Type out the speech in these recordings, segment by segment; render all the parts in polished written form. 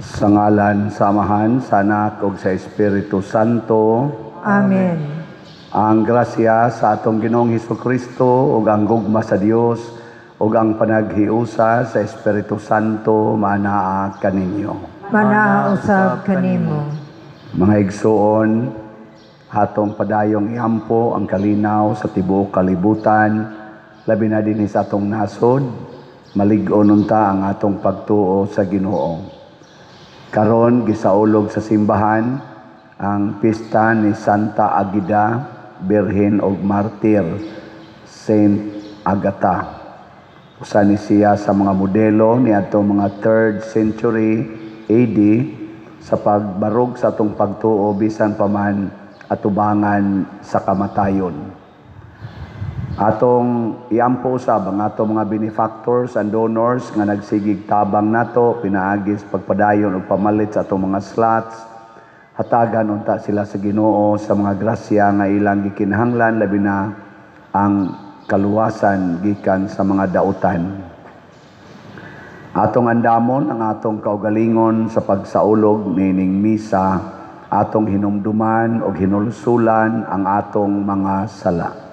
Sa ngalan, samahan, sa Anak ug sa Espiritu Santo. Amen. Ang grasya sa atong Ginoong Hesukristo ug ang gugma sa Dios ug ang panaghiusa sa Espiritu Santo manaa kaninyo. Manausab kanimo. Mga igsuon, atong padayong iampo ang kalinaw sa tibuok kalibutan, labi na dinhi sa atong nasod, malig-on unta ang atong pagtuo sa Ginoo. Karon gisaulog sa simbahan ang pista ni Santa Agida, Birhen og Martir, Saint Agata. Usa ni siya sa mga modelo ni atong mga 3rd century AD sa pagbarog sa atong pagtuo bisan pa man atubangan sa kamatayon. Atong iampo usab ang atong mga benefactors and donors nga nagsigig tabang nato pinaagis pagpadayon ug pamalit sa atong mga slots. Hatagan unta sila sa Ginoo sa mga grasya nga ilang gikinahanglan labi na ang kaluwasan gikan sa mga dautan. Atong andamon ang atong kaugalingon sa pagsaulog nining misa, atong hinumduman o hinulsulan ang atong mga sala.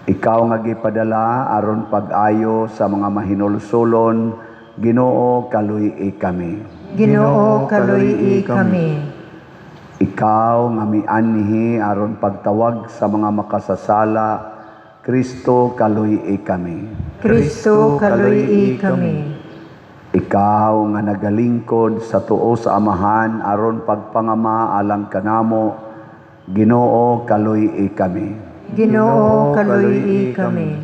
Ikaw nga gipadala aron pag-ayo sa mga mahinulsulon, Ginoo kaluy-i kami. Ginoo kaluy-i kami. Ikaw nga mianhi aron pagtawag sa mga makasasala, Kristo kaluy-i kami. Kristo kaluy-i kami. Ikaw nga nagalingkod sa tuo sa Amahan aron pagpangama alang kanamo, Ginoo kaluy-i kami. Ginoo kaluy-i kami.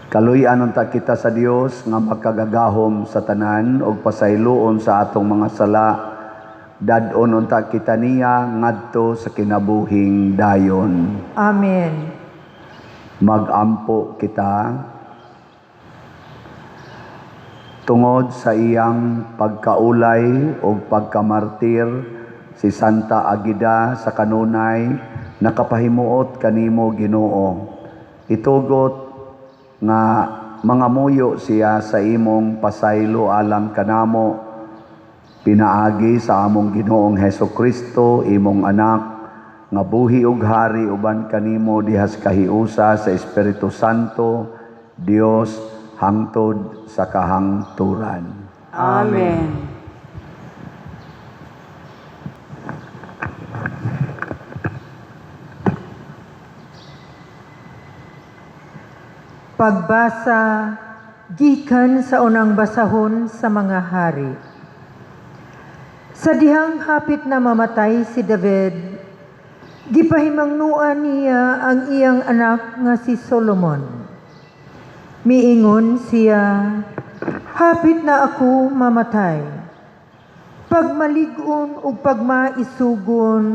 Kaluy-an unta kita sa Dios nga makagagahom sa tanan ug pasayloon sa atong mga sala. Dad-on unta kita niya ngadto sa kinabuhing dayon. Amen. Magampo kita tungod sa iyang pagkaulay o pagkamartir, si Santa Agida sa kanunay nakapahimuot kanimo Ginoo. Itugot nga mga muyo siya sa imong pasaylo alang kanamo, pinaagi sa among Ginoong Hesukristo, imong anak, nga buhi ug hari uban kanimo dihas kahiusa sa Espiritu Santo, Dios hangtod sa kahangturan. Amen. Pagbasa gikan sa unang basahon sa mga hari. Sa dihang hapit na mamatay si David, gipahimangnuan niya ang iyang anak nga si Solomon. Miingon siya, hapit na ako mamatay. Pagmalig-on ug pagmaisugon,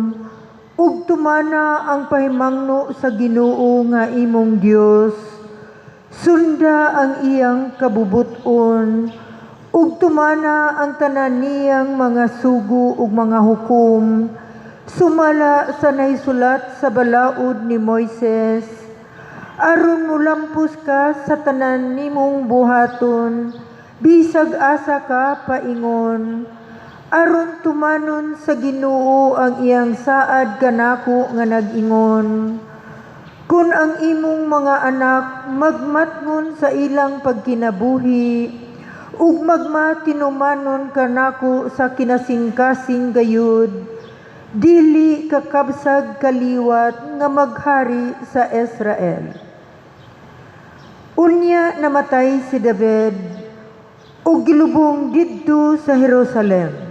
ug tumana ang pahimangno sa Ginoo nga imong Dios, sunda ang iyang kabubuton, ug tumana ang tanan niyang mga sugo ug mga hukom, sumala sa naisulat sa balaod ni Moises, aron mulampos ka sa tanan nimong buhaton, bisag asa ka paingon, aron tumanon sa Ginoo ang iyang saad kanako nga nag-ingon, kung ang imong mga anak magmatngon sa ilang pagkinabuhi, ug magmatinumanon kanako sa kinasingkasing gayud, dili kakabsag kaliwat nga maghari sa Israel. Unya namatay si David, ug gilubong didto sa Jerusalem.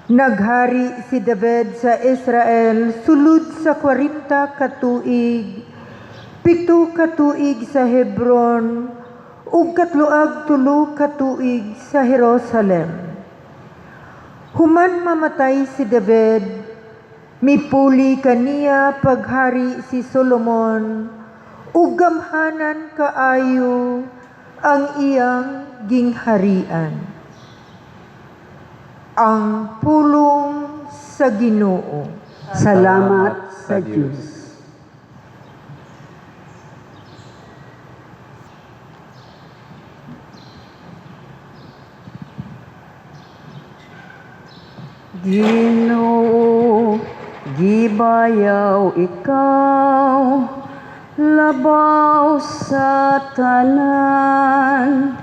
Naghari si David sa Israel sulod sa 40 ka tuig, 7 ka tuig sa Hebron, ug 3 ka tuig sa Jerusalem. Human mamatay si David, mipuli kaniya paghari si Solomon, ug gamhanan kaayo ang iyang gingharian. Ang pulong sa Ginoo. Salamat sa Diyos. Ginoo, gibayaw ikaw, labaw sa tanan.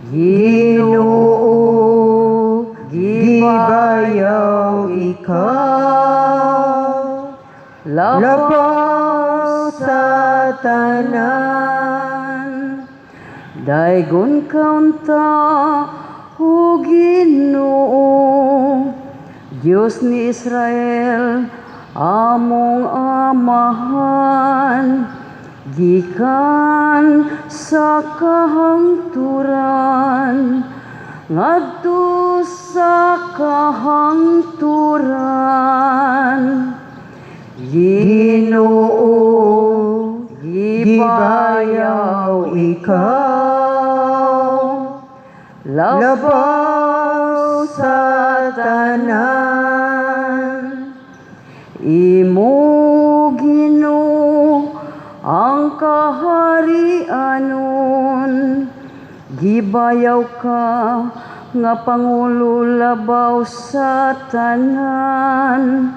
Ginoo, gibayaw ikaw, labaw sa tanan. Daygon kaunta, o Ginoo, Diyos ni Israel, among amahan, gikan sa kahangturan, ngadto sa kahangturan. Ginoo, gibayaw ikaw, labaw sa tanan. Imo Ginoo ang kaharianon, gibayaw ka nga Pangulo labaw sa tanan.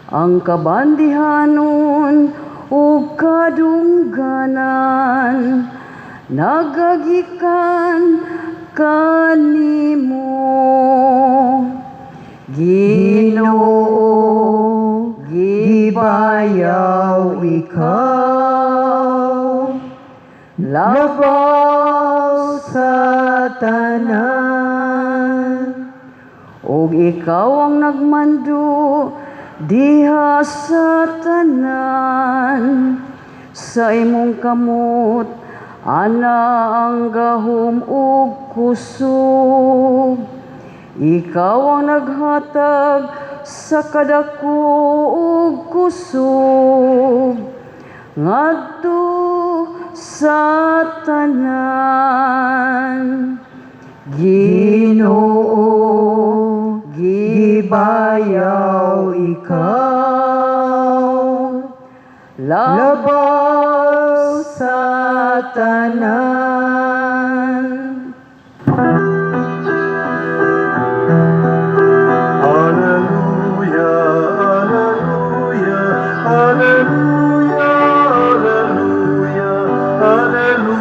Ang kabandihanon ug kadungganan nagagikan kanimo. Ginoo, gibayaw ikaw, labaw sa tanan. Og ikaw ang nagmando diha sa tanan, sa imong kamot ana ang gahom ug kusog. Ikaw ang naghatag sa kadako ug kusog, ngadto sa tanan. Ginoo, gibayaw ikaw, labaw sa tanan. Alleluia, alleluia, alleluia, alleluia, alleluia.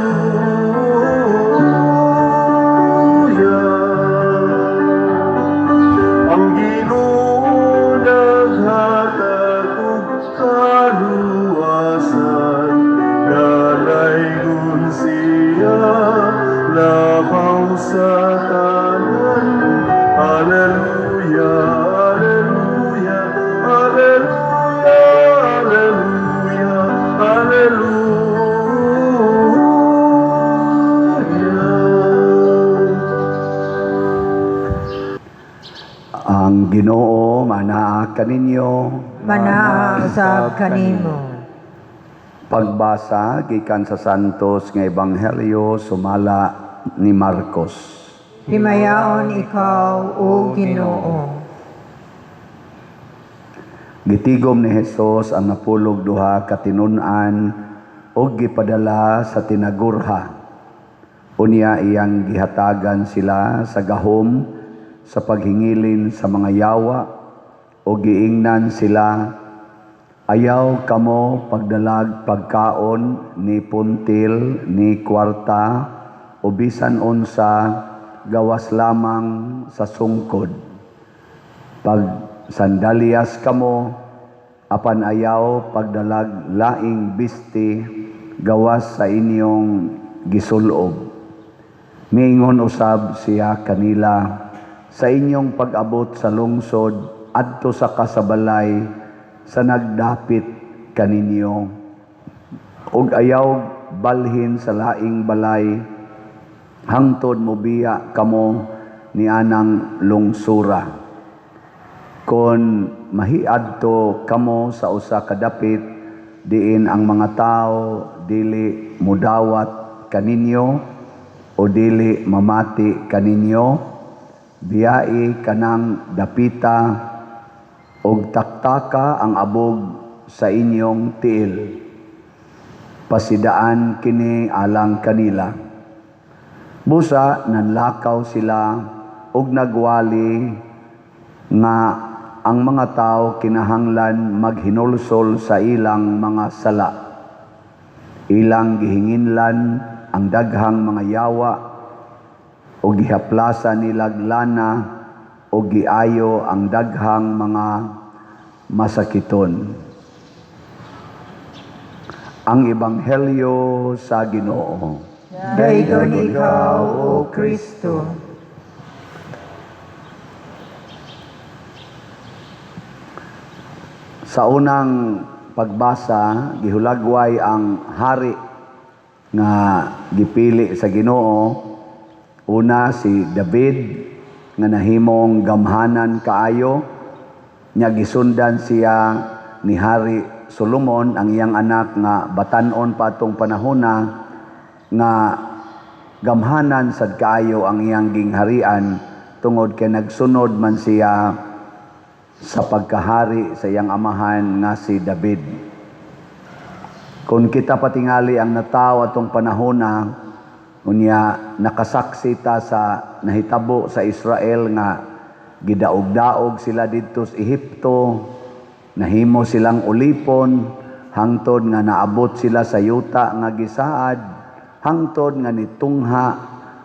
Ang Ginoo naghatag og kaluwasan, nalaygon siya labaw sa tanan. Alleluia, alleluia, alleluia, alleluia, alleluia. Ang Ginoo manaa kaninyo. Manaa usab kanimo. Pagbasa gikan sa Santos nga Ebanghelyo sumala ni Marcos. Himayaon ikaw, o Ginoo. Gitigom ni Jesus ang napulog duha ka tinun-an ug gipadala sa tinagurha. Unya iyang gihatagan sila sa gahom sa paghingilin sa mga yawa o giingnan sila, ayaw kamo pagdalag pagkaon ni puntil ni kwarta o bisan unsa, gawas lamang sa sungkod. Pag sandalyas kamo, apan ayaw pagdalag laing bisti, gawas sa inyong gisulob. Miingon usab siya kanila, sa inyong pag-abot sa lungsod, adto sa kasabalay, sa nagdapit kaninyo. Ug ayaw balhin sa laing balay, hangtod mobiya kamo ni anang lungsura. Kon mahiadto kamo sa usa ka dapit, diin ang mga tao dili mudawat kaninyo o dili mamati kaninyo, biyai kanang dapita og taktaka ang abog sa inyong tiil. Pasidaan kini alang kanila. Busa nanlakaw sila og nagwali nga ang mga tao kinahanglan maghinulsol sa ilang mga sala. Ilang gihinginlan ang daghang mga yawa o gihaplasan nilag lana o giayo ang daghang mga masakiton. Ang Ebanghelyo sa Ginoo. Dayon ikaw, O Kristo. Sa unang pagbasa, gihulagway ang hari nga gipili sa Ginoo. Una si David nga nahimong gamhanan kaayo, nya gisundan siya ni Hari Solomon, ang iyang anak nga batan-on pa atong panahona nga gamhanan sad kaayo ang iyang gingharian tungod kay nagsunod man siya sa pagkahari sa iyang amahan nga si David. Kung kita patingali ang nataw atong panahona, unya nakasaksi ta sa nahitabo sa Israel nga gidaog-daog sila didto sa Ehipto, nahimo silang ulipon hangtod nga naabot sila sa yuta nga gisaad, hangtod nga nitungha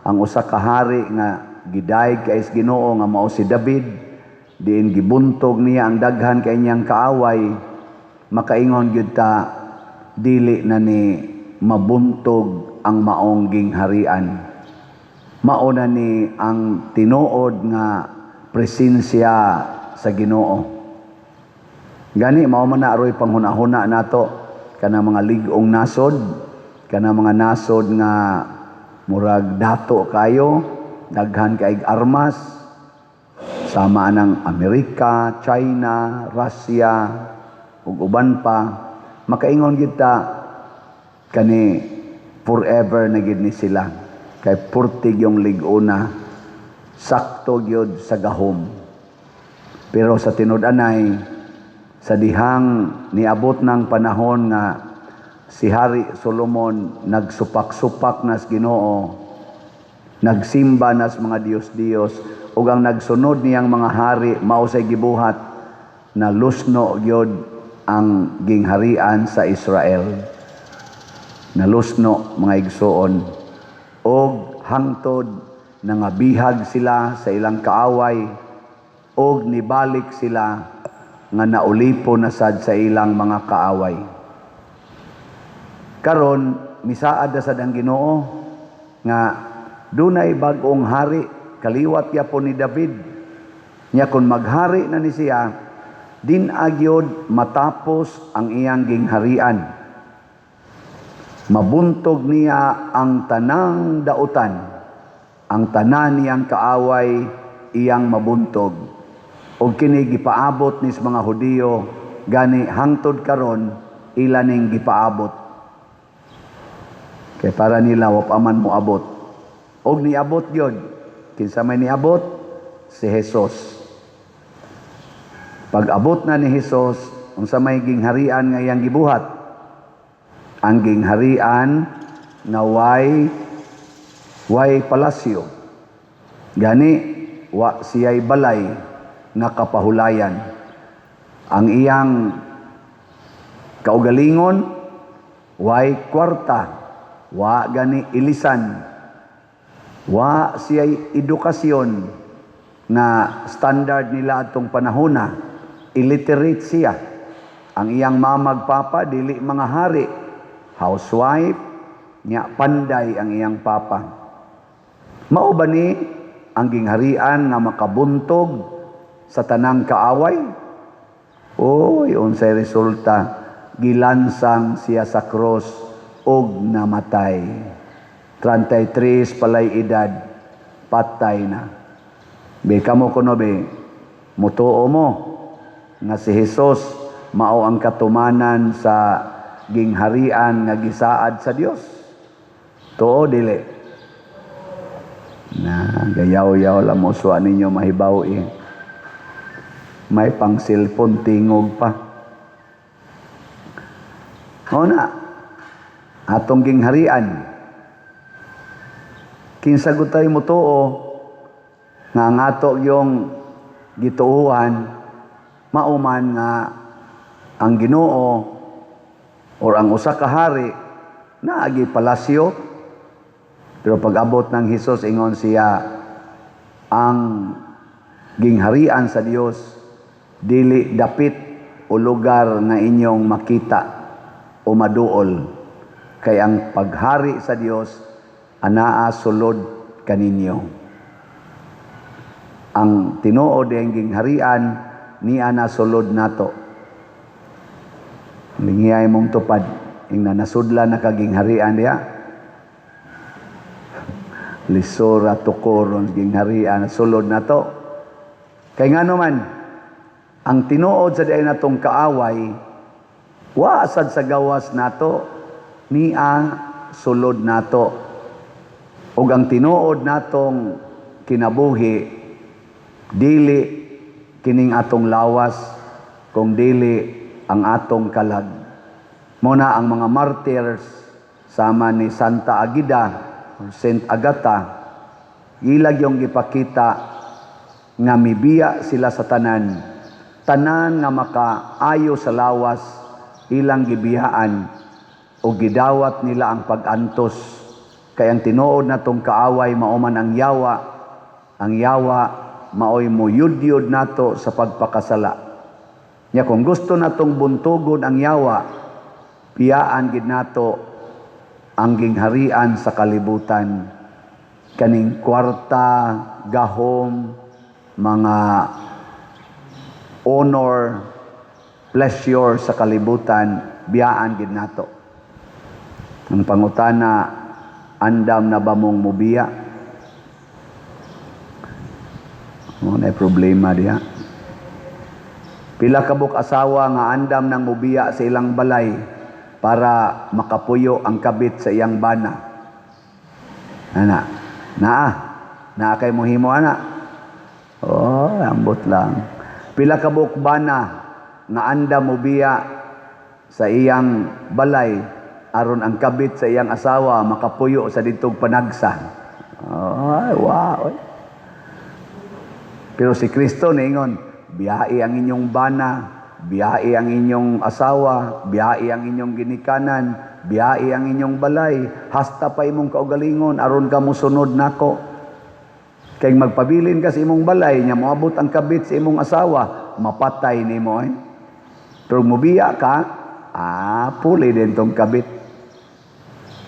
ang usa ka hari nga gidayeg kay Ginoo nga mao si David, diin gibuntog niya ang daghan kay niyang kaaway. Makaingon gyud ta dili na ni mabuntog ang maong gingharian. Mao na ni ang tinuod nga presensya sa Ginoo. Gani mao man na aroy panghuna-huna nato kana mga lig-ong nasod, kana mga nasod nga murag dato kayo, daghan kaig armas, sama ng Amerika, China, Russia, ug uban pa. Makaingon gyud ta kani forever na gid ni sila, kay purtig yung lig-una, sakto gyud sa gahom. Pero sa tinud-anay, sa dihang niabot ng panahon nga si Hari Solomon nagsupak-supak nas Ginoo, nagsimba nas mga Dios-Dios, ug ang nagsunod niyang mga hari mao say gibuhat na lusno gyud ang gingharian sa Israel. Nalusno mga igsoon, og hangtod nangabihag sila sa ilang kaaway, og nibalik sila nga naulipo na sad sa ilang mga kaaway. Karon misaad na sad ang Ginoo nga dunay bag-ong hari kaliwat gyapon ni David. Nya kun maghari na ni siya, din agyod matapos ang iyang gingharian. Mabuntog niya ang tanang dautan, ang tanan niyang kaaway iyang mabuntog. Og kini gipaabot nis mga Hudiyo, gani hangtod karon ila ning gipaabot. Kay para nila wapaman mo abot. Og niabot gyud, kinsa may niabot? Si Jesus. Pag abot na ni Jesus, unsa may gingharian nga iyang gibuhat? Ang gingharian na way palasyo. Gani wa siya'y balay nga kapahulayan. Ang iyang kaugalingon way kwarta, wa gani ilisan. Wa siya'y edukasyon na standard nila atong panahona. Illiterate siya. Ang iyang mamagpapa dili mga hari, housewife, nya panday ang iyang papa. Mao ba ni ang gingharian nga makabuntog sa tanang kaaway? Oy, unsay resulta? Gilansang siya sa cross og namatay. 33 palay edad, patay na. Be kamo kuno be, mutuo mo nga si Jesus mao ang katumanan sa gingharian nga gisaad sa Dios. Tuo dili. Na gayaw-yaw lang mo suwa ninyo mahibaw eh. May pang cellphone tingog pa. O na, atong gingharian. Kinsa gutay mo tuo nga ang ato yung gituuhan mauman nga ang Ginoo or ang usa ka hari naagi palasyo, pero pag-abot ng Hesus ingon siya ang gingharian sa Dios dili dapit o lugar nga inyong makita o maduol, kay ang paghari sa Dios anaa sulod kaninyo. Ang tinuod ang gingharian niya na sulod nato. Lingiyay mong tupad ing nasudlan na kagingharian diya. Lisura tukoron gingharian sulod nato. Kay ngano man ang tinuod sa diay natong kaaway wa sad sa gawas nato niya sulod nato. Ug ang tinuod natong kinabuhi dili kining atong lawas kung dili ang atong kalag. Muna ang mga martyrs sama ni Santa Agida or Saint Agata, ilag yung gipakita nga mibiya sila sa tanan nga makaayo sa lawas ilang gibiyaan o gidawat nila ang pag-antos. Kay ang tinuod natong kaaway mauman ang yawa maoy mo yudyod nato sa pagpakasala. Nya kung gusto natong buntugon ang yawa, piyaan gid nato ang gingharian sa kalibutan. Kaning kwarta, gahom, mga honor, pleasure sa kalibutan, biyaan gid nato. Ang pangutana, andam na ba mong mubiya? May problema diya. Pila kabuk asawa nga andam ng mubiya sa ilang balay para makapuyo ang kabit sa iyang bana. Naa kay mohimo ana. Oh, ambot lang. Pila kabuk bana nga andam mubiya sa iyang balay aron ang kabit sa iyang asawa makapuyo sa didtong panagsa. Ay, wow. Pero si Kristo niingon, biyahe ang inyong bana, biyahe ang inyong asawa, biyahe ang inyong ginikanan, biyahe ang inyong balay, hasta pa imong kaugalingon aron ka mosunod nako. Kay magpabilin ka sa imong balay, nya moabot ang kabit sa imong asawa, mapatay nimo eh. Pero mubiya ka, puli din tong kabit.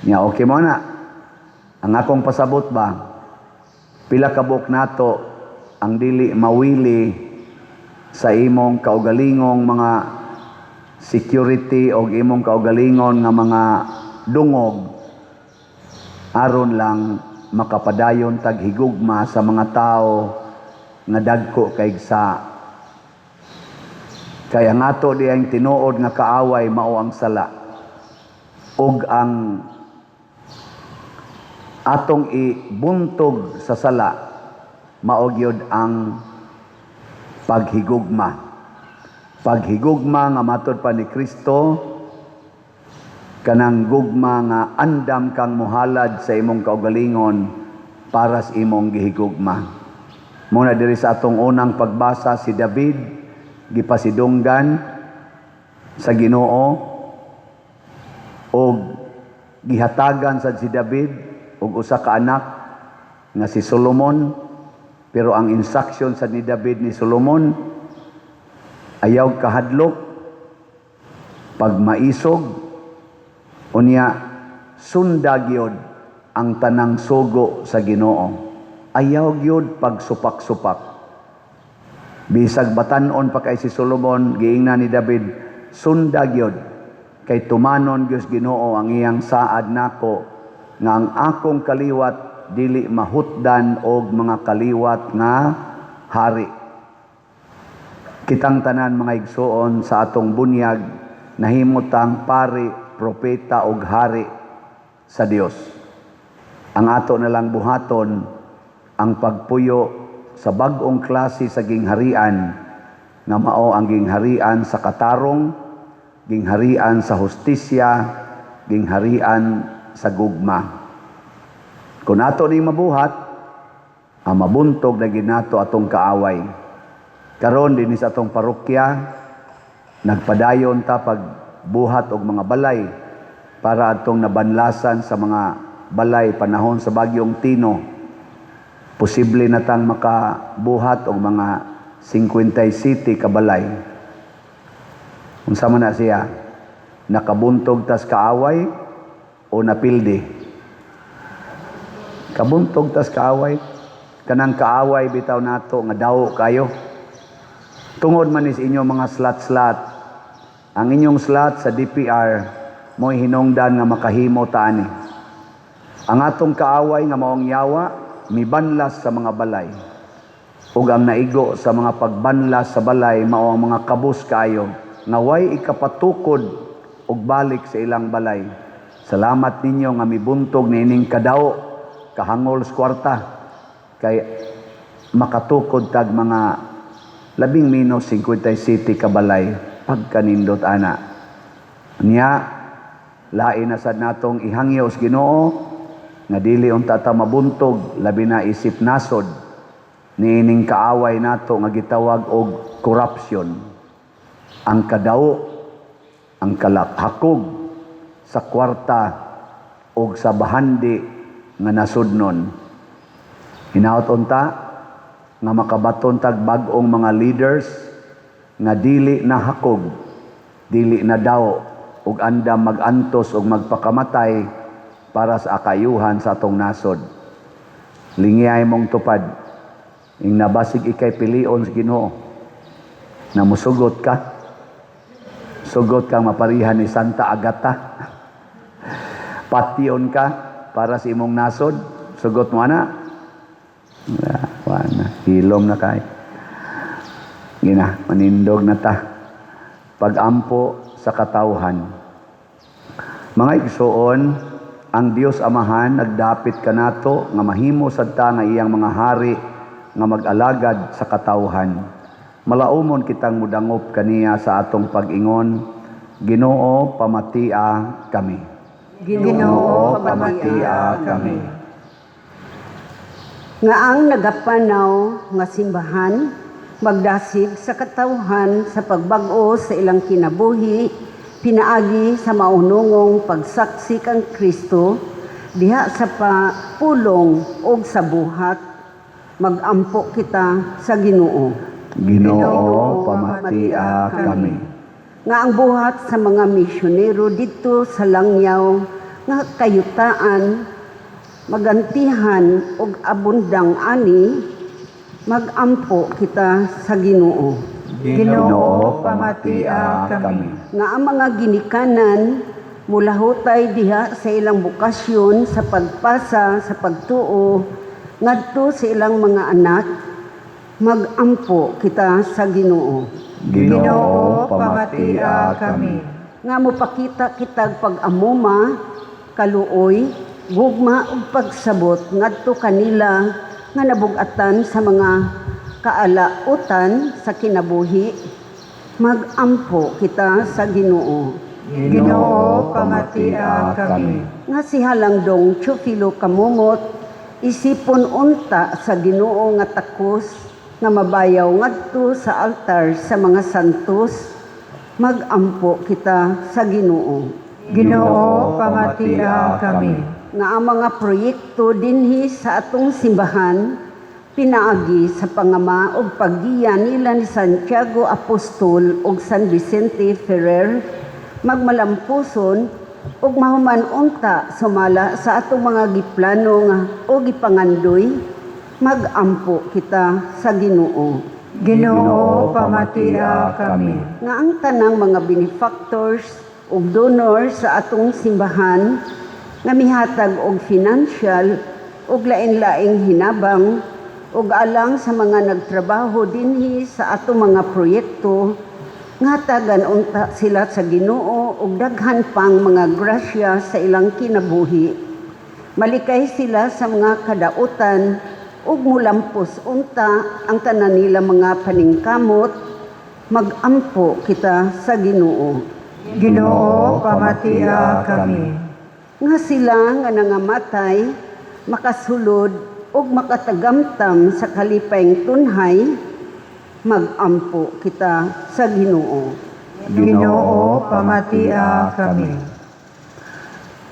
Nya okay mo na. Ang akong pasabot ba, pila kabuk nato ang dili mawili sa imong kaugalingong mga security o imong kaugalingon nga mga dungog aron lang makapadayon tag higugma sa mga tao nga dagko kaigsa. Kaya ngato di ang tinuod nga kaaway mao ang sala ug ang atong ibuntog sa sala maogyod ang paghigugma. Paghigugma nga matod pa ni Kristo, kanang gugma nga andam kang muhalad sa imong kaugalingon para sa imong gihigugma. Muna diri sa atong unang pagbasa si David, gipasidunggan sa Ginoo o gihatagan sa si David og usa ka anak nga si Solomon. Pero ang instruction sa ni David ni Solomon, ayaw kahadlok, pagmaisog, unya sundag yun ang tanang sugo sa Ginoo. Ayaw yun pagsupak-supak. Bisag batanon pa kay si Solomon, giingna ni David, sundag yun, kay tumanon Diyos Ginoo ang iyang saad nako, nga ang akong kaliwat dili mahutdan og mga kaliwat nga hari. Kitang tanan mga igsoon sa atong bunyag nahimutang pari, propeta og hari sa Dios. Ang ato na lang buhaton ang pagpuyo sa bag-ong klase sa gingharian nga mao ang gingharian sa katarong, gingharian sa hustisya, gingharian sa gugma. Kung ato ning mabuhat, ang mabuntog na ginato atong kaaway. Karon dinhi sa atong parokya nagpadayon ta pagbuhat og mga balay para atong nabanlasan sa mga balay panahon sa bagyong Tino. Posible na tang makabuhat og mga 57 ka balay. Unsa man na siya? Nakabuntog tas kaaway o napildi? Kabuntog tas kaaway. Kanang kaaway bitaw nato nga daw kayo. Tungod man is inyong mga slot-slot. Ang inyong slot sa DPR mo'y hinungdan nga makahimo ta ani. Ang atong kaaway nga maong yawa mibanlas sa mga balay. Ug ang naigo sa mga pagbanlas sa balay mao ang mga kabus kayo nga way ikapatukod og balik sa ilang balay. Salamat ninyo nga mibuntog niining kadaw kahangol sa kwarta kay makatukod tag mga 11-57 ka balay pagkanindot ana. Niya lain na sad natong ihangyo sa Ginoo nga dili unta ta mabuntog labi na isip nasod niining kaaway nato nga gitawag og corruption. Ang kadawo, ang hakog sa kwarta o sa bahandi nga nasudnon. Hinaot unta nga makabaton tag bag-ong mga leaders nga dili na hakog, dili na daw ug anda magantos ug magpakamatay para sa akayuhan sa atong nasod. Lingiyay mong tupad ing nabasig ikay pilion sa Ginoo na musugot ka. Sugot kang maparihan ni Santa Agata. Pation ka para sa imong nasod. Sugot mo ana. Wana, hilom na kay. Gina, manindog na ta. Pagampo sa katawhan. Mga igsoon, ang Dios Amahan nagdapit kanato nga mahimo sadta nga iyang mga hari nga mag-alagad sa katawhan. Malaumon kitang mudangop kaniya sa atong pag-ingon, Ginoo pamatia kami. Ginoo pamatia kami. Nga ang nagapanaw nga simbahan, magdasig sa katawhan sa pagbag-o sa ilang kinabuhi, pinaagi sa maunungong pagsaksi kang Kristo, diha sa pulong o sa buhat, magampo kita sa Ginoo. Ginoo pamatia kami. Nga ang buhat sa mga misyonero dito sa Langyaw, nga kayutaan, magantihan og abundang ani, magampo kita sa Ginoo. Ginoo pamatia kami. Nga ang mga ginikanan mulahutay diha sa ilang bukasyon sa pagpasa sa pagtuo ngadto sa ilang mga anak, magampo kita sa Ginoo. Ginoo pamatia kami. Nga mopakita kitag pag-amuma, kaluoy, gugma ug pagsabot ngadto kanila nga nabug-atan sa mga kaalautan sa kinabuhi, magampo kita sa Ginoo. Ginoo pamatia kami. Nga si Halangdong Teofilo Kamumot, isipon unta sa Ginoo nga takos nga mabayaw ngadto sa altar sa mga santos, magampo kita sa Ginoo. Ginoo pamatia kami. Nga ang mga proyekto dinhi sa atong simbahan pinaagi sa pangama ug paggiya nila ni Santiago Apostol ug San Vicente Ferrer, magmalampuson ug mahuman unta sumala sa atong mga giplano nga o gipangandoy, magampo kita sa Ginoo. Ginoo pamatia kami. Nga ang tanang mga benefactors ug donors sa atong simbahan nga mihatag og financial ug lain-laing hinabang ug alang sa mga nagtrabaho dinhi sa atong mga proyekto, nga tagan unta sila sa Ginoo ug daghan pang mga grasya sa ilang kinabuhi. Malikay sila sa mga kadautan ug mulampos unta ang tanan nila mga paningkamot, magampo kita sa Ginoo. Ginoo pamatia kami. Nga sila nga nangamatay, makasulod ug makatagamtam sa kalipayng tunhay, Magampo kita sa Ginoo. Ginoo, pamatia kami.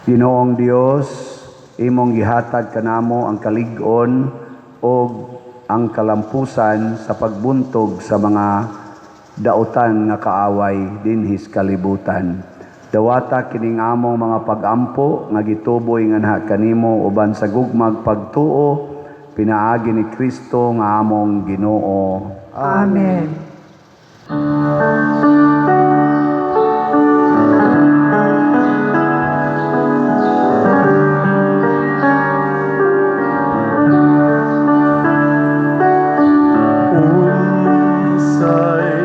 Ginoong Dios, imong gihatag kanamo ang kalig-on o ang kalampusan sa pagbuntog sa mga dautan nga kaaway dinhis kalibutan. Dawata kining among mga pag-ampo nga gituboy nga naha kanimo uban sa gugmag pagtuo pinaagi ni Kristo nga among Ginoo. Amen. Unsay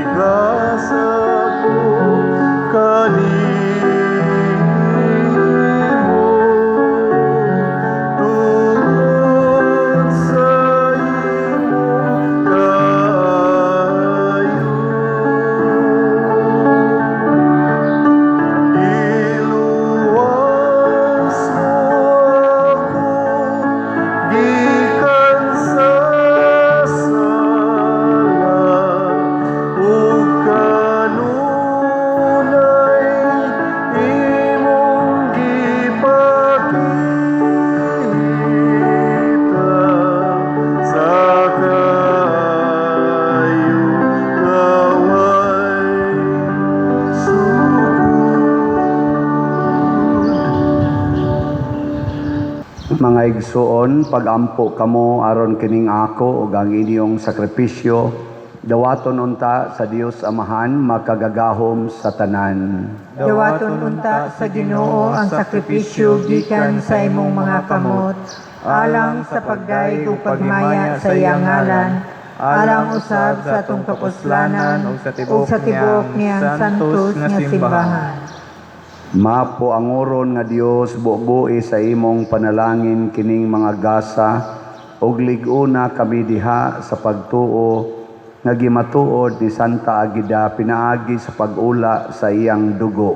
igasa ko kanimo tungod sa imong kaayo. Iluwas mo ako gikan sa sala ug kanunay imong gipakita sa kayo kaway Mga igsuon, pagampo kamo aron kining ako ug ang inyong sakripisyo dawaton unta sa Dios Amahan makagagahom sa tanan. Dawaton unta sa Ginoo ang sakripisyo gikan sa imong mga kamot, alang sa pagdaig ug pagmaya sa iyang ngalan, alang usab sa atong kapuslanan ug sa tibuok niyang santos nga simbahan. Mapo ang oron nga Dios bubuhi sa imong panalangin kining mga gasa ug lig-una kami diha sa pagtuo nga gimatuod ni Santa Agida pinaagi sa pag-ula sa iyang dugo.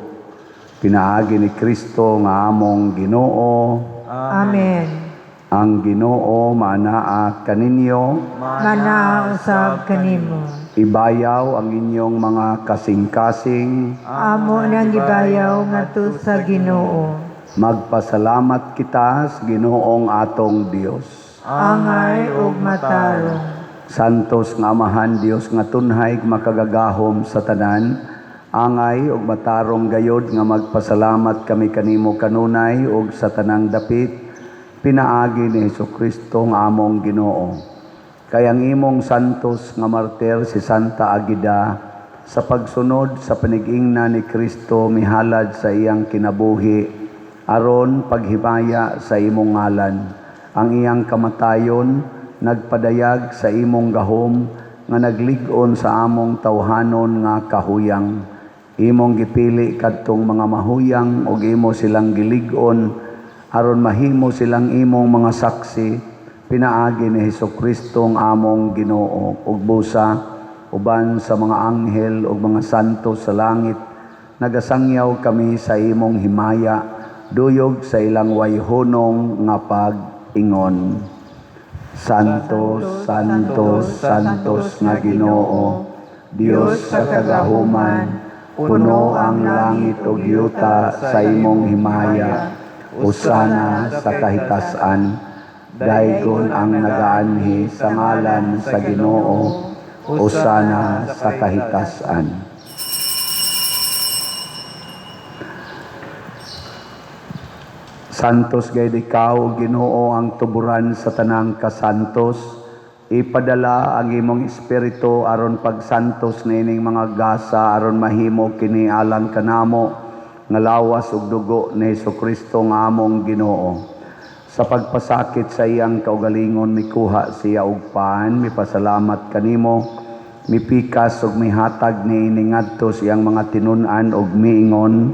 Pinaagi ni Kristo nga among Ginoo. Amen. Ang Ginoo maanaa kaninyo, Mana usab kanimo. ibayaw ang inyong mga kasing-kasing. Amo nang gibayaw ngadto sa Ginoo. Magpasalamat kita sa Ginoong atong Dios. Angay ug matarong. Santos nga Amahan Dios nga tunhay makagagahom sa tanan, angay ug matarong gayod nga magpasalamat kami kanimo kanunay ug sa tanang dapit pinaagi ni Hesukristo nga among Ginoo. Kay ang imong santos nga martir si Santa Agida sa pagsunod sa panigingna ni Kristo mihalad sa iyang kinabuhi aron paghimaya sa imong ngalan. Ang iyang kamatayon nagpadayag sa imong gahom nga naglig-on sa among tawhanon nga kahuyang. Imong gipili kadtong mga mahuyang ug imo silang gilig-on aron mahimo silang imong mga saksi pinaagi ni Hesukristo ang among Ginoo ug busa uban sa mga anghel ug mga santo sa langit nagasangyaw kami sa imong himaya duyog sa ilang wayhonong nga pag-ingon. Santos, Santos, Santos nga Ginoo, Dios sa kagahuman, puno ang langit ug yuta sa imong himaya. Usana sa kahitasan, daygon ang nagaanhi sa ngalan sa Ginoo. Usana sa kahitasan. Santos gayud ikaw, Ginoo, ang tuburan sa tanang kasantos. Ipadala ang imong espiritu aron pagsantos nining mga gasa aron mahimo kini alang kanamo nga lawas ug dugo ni Hesukristo nga among Ginoo. Sa pagpasakit sa iyang kaugalingon mikuha siya og paan, mipasalamat kanimo, mipikas ug mihatag niini ngadto siyang mga tinun-an ug miingon,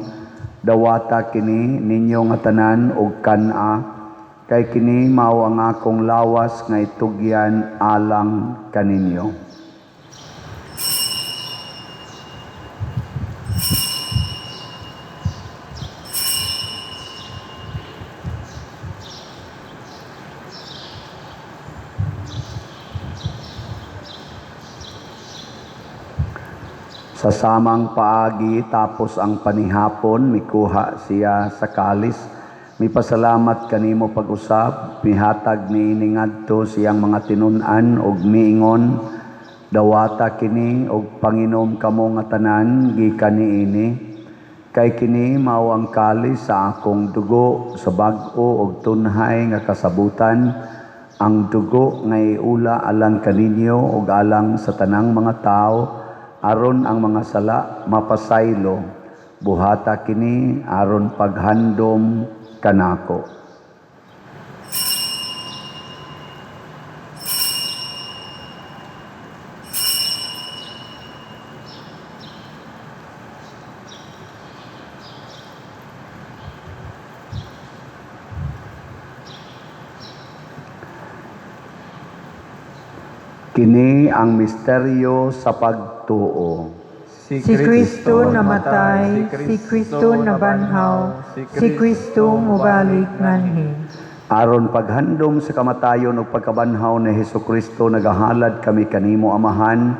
dawata kini ninyo nga tanan ug kan-a, kay kini mao ang akong lawas nga itugyan alang kaninyo. Sa samang paagi tapos ang panihapon, mikuha siya sa kalis. Mipasalamat kanimo pag-usab, mihatag ni ngadto siyang mga tinunan og miingon, dawata kini og panginom kamo nga tanan gikan niini. Kay kini mao ang kalis sa akong dugo sa bag-o og tunhay nga kasabutan, ang dugo nga iula alang kaninyo ug alang sa tanang mga tao, aron ang mga sala mapasaylo. Buhata kini aron paghandom kanako. Kini ang misteryo sa pagtuo. Si Kristo namatay, si Kristo nabanhaw, si Kristo mubalik nganhi. Aron paghandom sa kamatayon ug pagkabanhaw ni Hesukristo, nagahalad kami kanimo Amahan,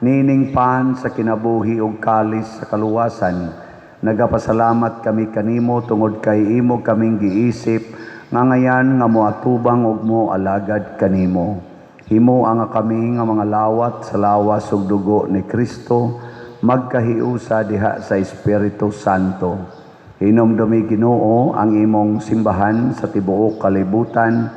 nining pan sa kinabuhi ug kalis sa kaluwasan. Nagapasalamat kami kanimo tungod kay imo kaming giisip nga ngayan nga moatubang ug moalagad kanimo. Himo ang kami nga mga lawat sa lawas ug dugo ni Kristo, magkahiusa diha sa Espiritu Santo. Hinomdumi Ginoo ang imong simbahan sa tibuok kalibutan.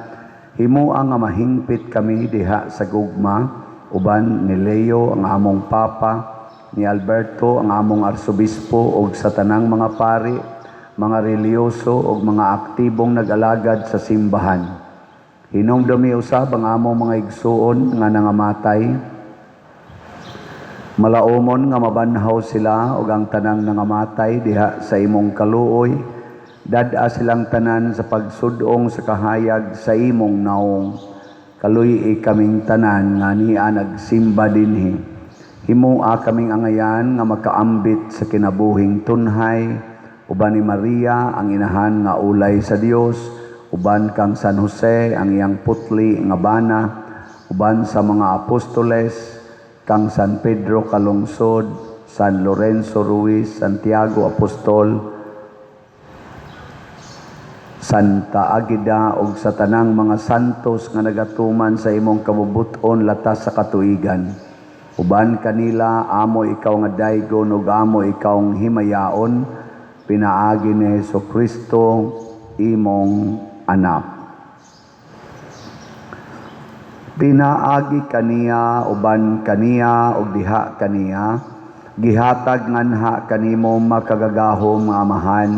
Himo ang mahingpit kami diha sa gugma, uban ni Leo ang among Papa, ni Alberto ang among Arsobispo ug sa tanang mga pari, mga reliyoso ug mga aktibong nag-alagad sa simbahan. Hinumdumi usab ang among mga igsuon nga nangamatay. Malaumon nga mabanhaw sila ug ang tanang nangamatay diha sa imong kaluoy. Dad-a silang tanan sa pagsudong sa kahayag sa imong naong. Kaluy kaming tanan nga niya nagsimba dinhi. Himua kaming angayan nga makaambit sa kinabuhing tunhay. Uban ni Maria ang inahan nga ulay sa Dios, uban kang San Jose ang iyang putli nga bana, uban sa mga apostoles, kang San Pedro kalungsod, San Lorenzo Ruiz, Santiago Apostol, Santa Agida ug sa tanang mga santos nga nagatuman sa imong kabubuton latas sa katuigan. Uban kanila amo ikaw nga daygon ug amo ikaw ang himayaon, pinaagi ni Hesukristo imong anak. Pinaagi kaniya, uban kaniya, ug diha kaniya, gihatag nganha kanimo makagagahom nga Amahan,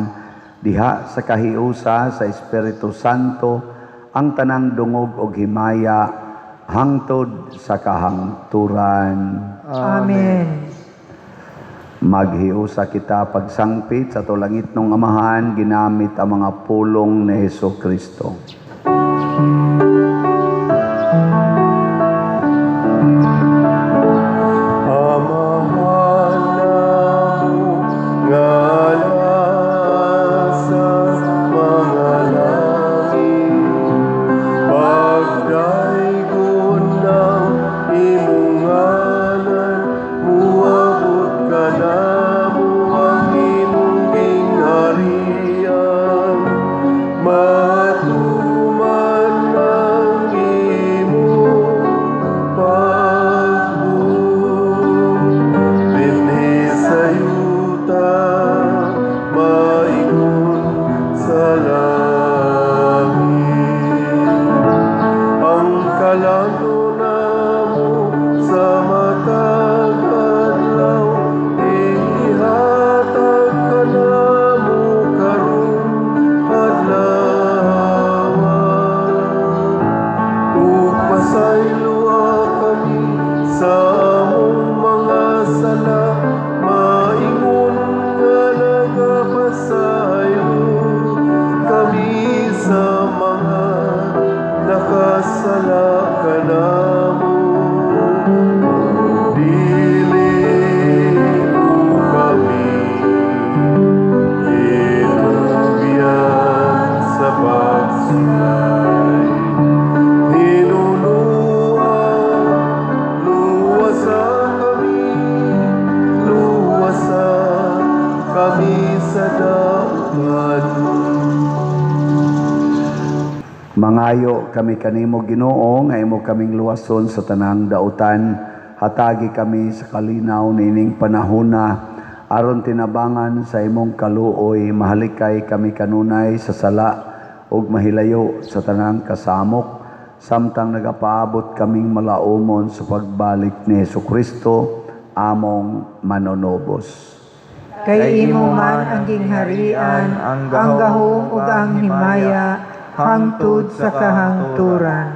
diha sa kahiusa sa Espiritu Santo, ang tanang dungog ug himaya, hangtod sa kahangturan. Amen. Maghiusa kita pagsangpit sa tulangit ng Amahan, ginamit ang mga pulong ni Hesukristo. kami kanimo Ginoo nga imo kaming luwason sa tanang dautan. Hatagi kami sa kalinaw nining panahona aron tinabangan sa imong kaluoy. Mahalikay kami kanunay sa sala ug mahilayo sa tanang kasamok samtang nagapaabot kaming malaumon sa pagbalik ni Hesukristo among manonobos. Kay imo man ang gingharian, ang gahom ug ang himaya, hangtod sa kahangturan.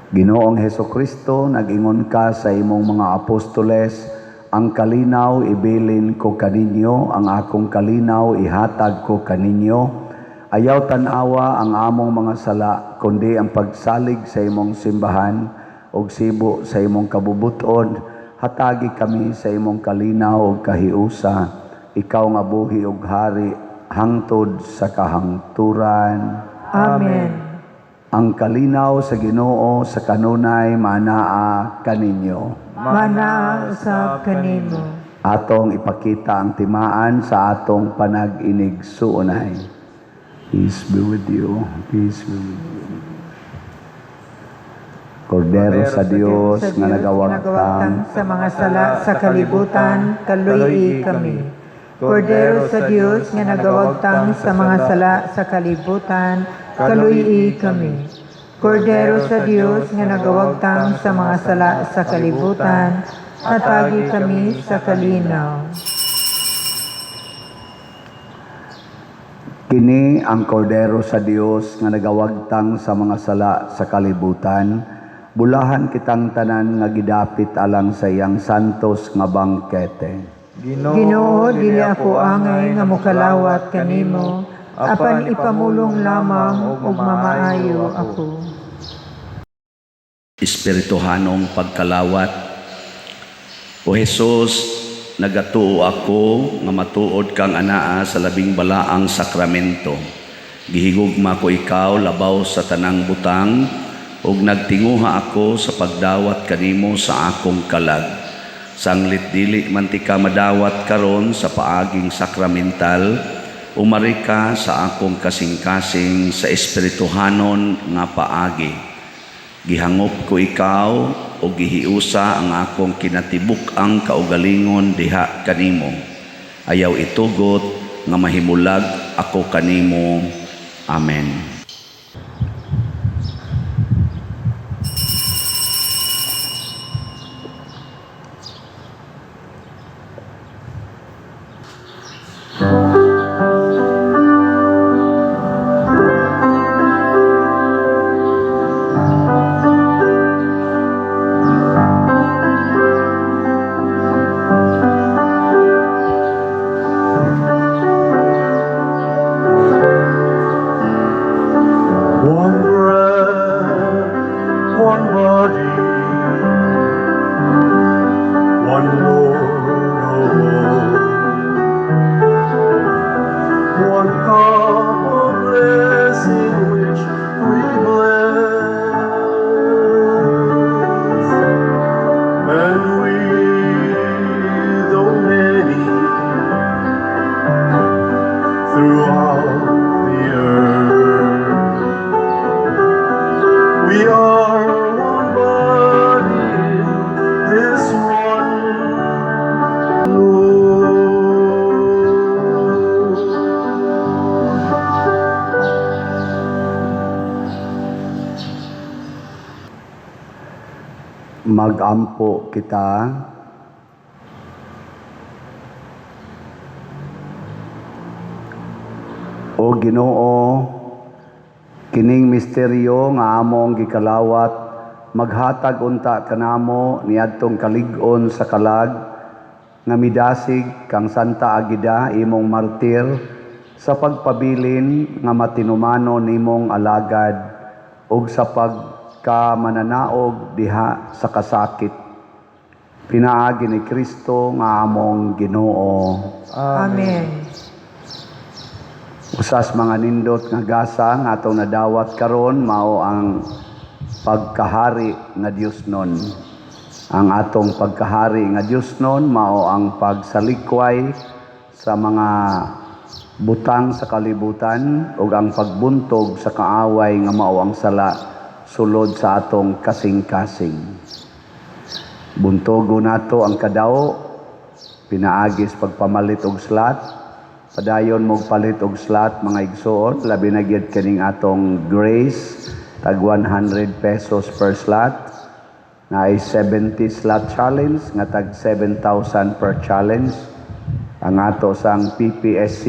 Ginoong Hesukristo, nag-ingon ka sa imong mga apostoles, ang kalinaw ibilin ko kaninyo, ang akong kalinaw ihatag ko kaninyo. Ayaw tanawa ang among mga sala, kundi ang pagsalig sa imong simbahan ug sibo sa imong kabubuton. Hatagi kami sa imong kalinaw ug kahiusa. Ikaw nga buhi ug hari hangtod sa kahangturan. Amen. Ang kalinaw sa Ginoo sa kanunay manaa kaninyo. Mana sa kanimo. Atong ipakita ang timaan sa atong panag-inigsuonay. Peace be with you. Peace be with you. Kordero sa Dios nga nagawagtang sa mga sala sa kalibutan, kaluyi kami. Kordero sa Dios nga nagawagtang sa mga sala sa kalibutan, kaluyi kami. Kordero sa Dios nga nagawagtang sa mga sala sa kalibutan, hatagi kami sa kalinaw. Kini ang kordero sa Dios nga nagawagtang sa mga sala sa kalibutan. Bulahan kitang tanan nga gidapit alang sa iyang santos nga bangkete. Ginoo, dili ako angay nga mokalawat kanimo, apan ipamulong lamang ug mamaayo ako. Espirituhanong pagkalawat. O Jesus, nagatuo ako nga matuod kang anaa sa labing balaang sakramento. Gihigugma ko ikaw labaw sa tanang butang ug nagtinguha ako sa pagdawat kanimo sa akong kalag. Sanglit dili man ti ka madawat karon sa paaging sakramental, umari ka sa akong kasing-kasing sa espirituhanon nga paagi. Gihangop ko ikaw o gihiusa ang akong kinatibuk-ang kaugalingon diha kanimo. Ayaw itugot nga mahimulag ako kanimo. Amen. One breath, one body, one Lord of all. One cup of blessing which we bless. And we, though many, throughout the earth, we are one body in this one Lord. Magampo kita. O Ginoo, kining misteryo nga among gikalawat, maghatag unta kanamo niadtong kalig-on sa kalag, nga midasig kang Santa Agida imong martir, sa pagpabilin nga matinumano nimong alagad, ug sa pagkamananaog diha sa kasakit. Pinaagi ni Kristo nga among Ginoo. Amen. Usas mga nindot nga gasa nga atong nadawat karon mao ang pagkahari nga Dios nun. Ang atong pagkahari nga Dios nun mao ang pagsalikway sa mga butang sa kalibutan ug ang pagbuntog sa kaaway nga mao ang sala sulod sa atong kasing-kasing. Buntogo nato ang kadaw, pinaagis pagpamalit og slot, padayon mo palit og slot mga igsoon, labi na gyud kaning atong grace, tag 100 pesos per slot, na ay 70 slot challenge, nga tag 7,000 per challenge. Ang ato sang PPSC,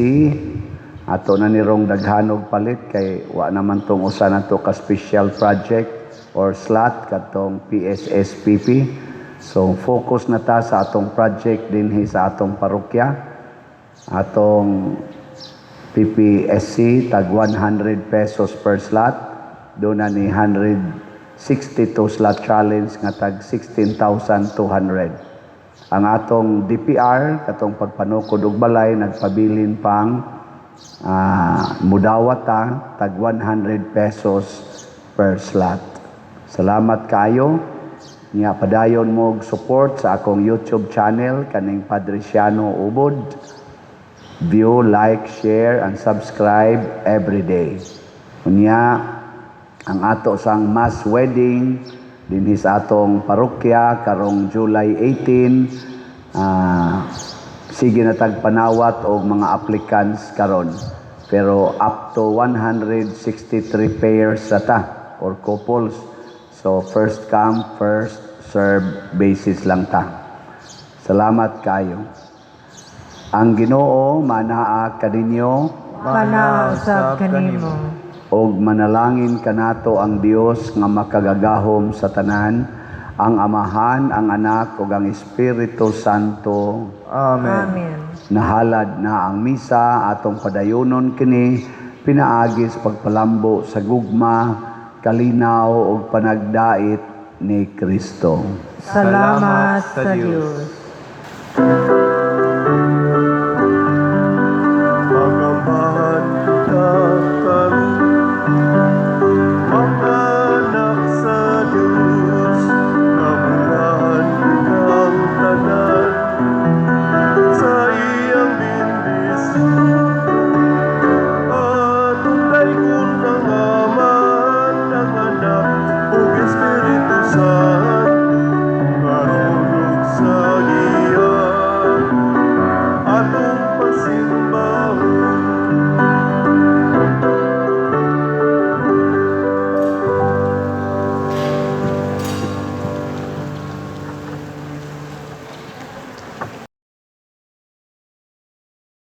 ato na nirong daghanog palit kay wa naman tong usa nato ka special project or slot katong PSSPP. So focus na ta sa atong project dinhi sa atong parokya. Atong PPSC tag 100 pesos per slot. Doon na ni 162 slot challenge nga tag 16,200. Ang atong DPR katong pagpanukod og balay nagpabilin pang mudawat tag 100 pesos per slot. Salamat kayo. Nga padayon mo og support sa akong YouTube channel kaning Padresiano Ubod. View, like, share, and subscribe every day. Unya, ang ato sang mass wedding dinhi sa atong parokya karong July 18. Sige na tagpanawat og mga applicants karon. Pero up to 163 pairs ta or couples. So first come, first serve basis lang ta. Salamat kayo. Ang Ginoo manaa kaninyo Panausab kanimo. og manalangin kanato ang Dios nga makagagahom sa tanan, ang Amahan, ang Anak ug ang Espiritu Santo. Amen. Nahalad na ang misa atong padayonon kini pinaagis pagpalambo sa gugma, kalinaw ug panagdait ni Kristo. Salamat sa Dios.